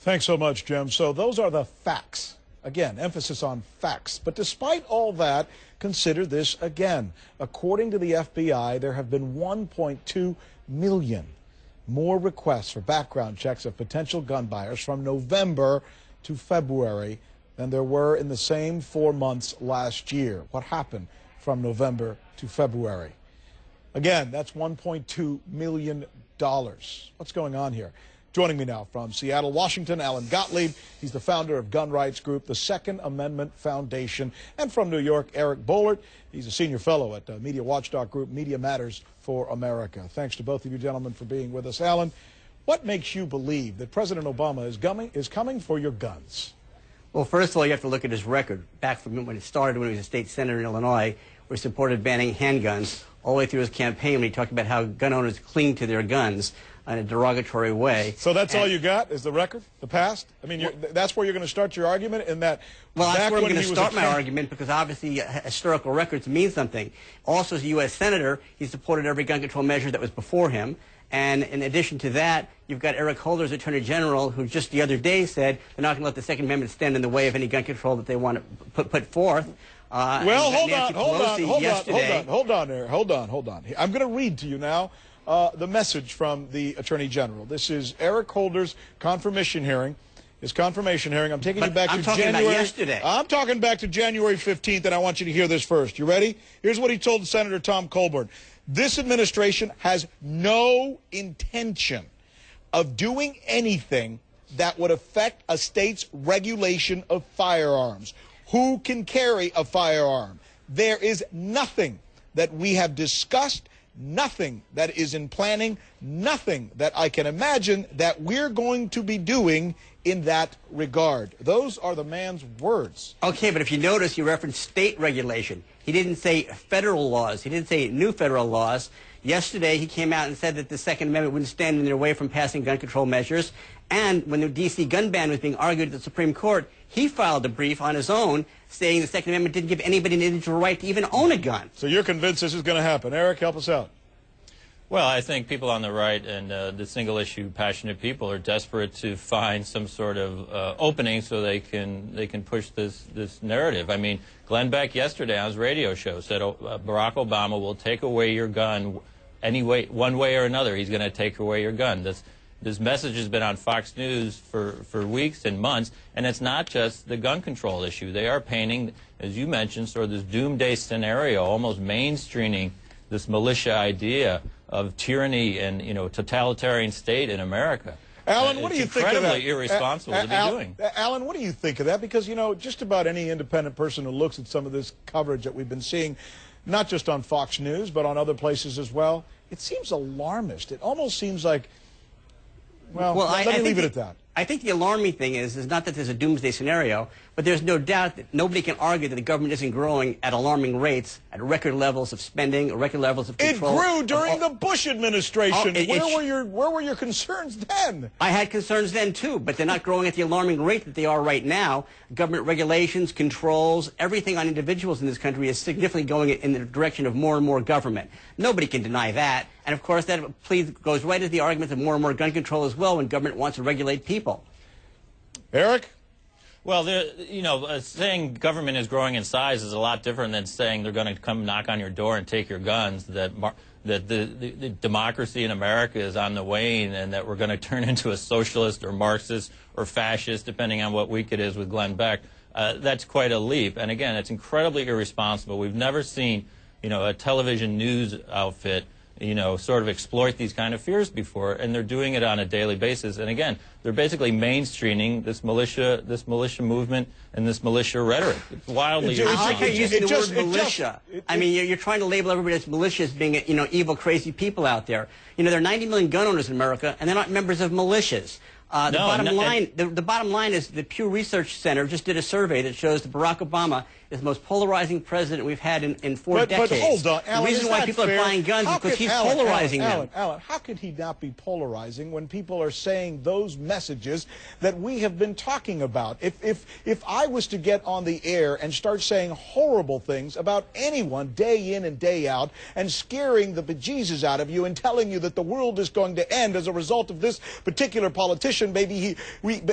Thanks so much, Jim. So those are the facts. Again, emphasis on facts. But despite all that, consider this again. According to the FBI, there have been 1.2 million more requests for background checks of potential gun buyers from November to February than there were in the same 4 months last year. What happened from November to February? Again, that's $1.2 million. What's going on here? Joining me now from Seattle, Washington, Alan Gottlieb. He's the founder of gun rights group, the Second Amendment Foundation. And from New York, Eric Boehlert. He's a senior fellow at media watchdog group Media Matters for America. Thanks to both of you gentlemen for being with us. Alan, what makes you believe that President Obama is coming for your guns? Well, first of all, you have to look at his record. Back from when it started, when he was a state senator in Illinois, where he supported banning handguns, all the way through his campaign when he talked about how gun owners cling to their guns in a derogatory way. So that's all you got is the record, the past? I mean, that's where you're going to start your argument in that? Well, that's where I'm going to start my argument, because obviously historical records mean something. Also, as a U.S. Senator, he supported every gun control measure that was before him. And in addition to that, you've got Eric Holder's Attorney General, who just the other day said they're not going to let the Second Amendment stand in the way of any gun control that they want to put forth. Well, hold on. I'm going to read to you now the message from the Attorney General. This is Eric Holder's confirmation hearing. His confirmation hearing. I'm taking you back to January. Yesterday. I'm talking back to January 15th, and I want you to hear this first. You ready? Here's what he told Senator Tom Colburn. This administration has no intention of doing anything that would affect a state's regulation of firearms. Who can carry a firearm? There is nothing that we have discussed, nothing that is in planning, nothing that I can imagine that we're going to be doing in that regard. Those are the man's words. Okay, but if you notice, he referenced state regulation. He didn't say federal laws. He didn't say new federal laws. Yesterday, he came out and said that the Second Amendment wouldn't stand in their way from passing gun control measures. And when the D.C. gun ban was being argued at the Supreme Court, he filed a brief on his own saying the Second Amendment didn't give anybody an individual right to even own a gun. So you're convinced this is going to happen. Eric, help us out. Well, I think people on the right and the single-issue passionate people are desperate to find some sort of opening so they can push this narrative. I mean, Glenn Beck yesterday on his radio show said Barack Obama will take away your gun anyway, one way or another. He's going to take away your gun. This message has been on Fox News for weeks and months, and it's not just the gun control issue. They are painting, as you mentioned, sort of this doomsday scenario, almost mainstreaming this militia idea of tyranny and, totalitarian state in America. Alan, what do you think of that? Incredibly irresponsible to be doing. Alan, what do you think of that? Because, just about any independent person who looks at some of this coverage that we've been seeing, not just on Fox News, but on other places as well, it seems alarmist. It almost seems like, well let me leave it at that. I think the alarming thing is not that there's a doomsday scenario, but there's no doubt that nobody can argue that the government isn't growing at alarming rates, at record levels of spending, or record levels of control. It grew during the Bush administration. Where were your concerns then? I had concerns then, too, but they're not growing at the alarming rate that they are right now. Government regulations, controls, everything on individuals in this country is significantly going in the direction of more and more government. Nobody can deny that. And, of course, that goes right into the argument of more and more gun control as well when government wants to regulate people. Eric? Well, saying government is growing in size is a lot different than saying they're going to come knock on your door and take your guns, that the democracy in America is on the wane and that we're going to turn into a socialist or Marxist or fascist, depending on what week it is with Glenn Beck. That's quite a leap. And, again, it's incredibly irresponsible. We've never seen, a television news outfit sort of exploit these kind of fears before, and they're doing it on a daily basis. And again, they're basically mainstreaming this militia movement and this militia rhetoric. It's wildly. I like how you're using the word militia. I mean, you're trying to label everybody as militia as being, evil, crazy people out there. There are 90 million gun owners in America, and they're not members of militias. The bottom line is the Pew Research Center just did a survey that shows that Barack Obama is the most polarizing president we've had in 4 decades. But hold on, Alan, the reason why people are buying guns is because he's polarizing them. Alan, how could he not be polarizing when people are saying those messages that we have been talking about? If I was to get on the air and start saying horrible things about anyone day in and day out and scaring the bejesus out of you and telling you that the world is going to end as a result of this particular politician election, maybe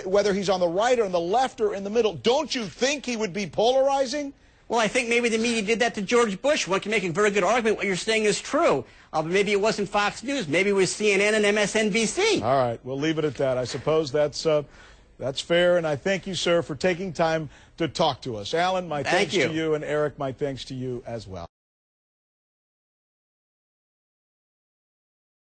whether he's on the right or on the left or in the middle, don't you think he would be polarizing? Well, I think maybe the media did that to George Bush. One can make a very good argument what you're saying is true. But maybe it wasn't Fox News. Maybe it was CNN and MSNBC. All right, we'll leave it at that. I suppose that's fair, and I thank you, sir, for taking time to talk to us. Alan, my thanks to you, and Eric, my thanks to you as well.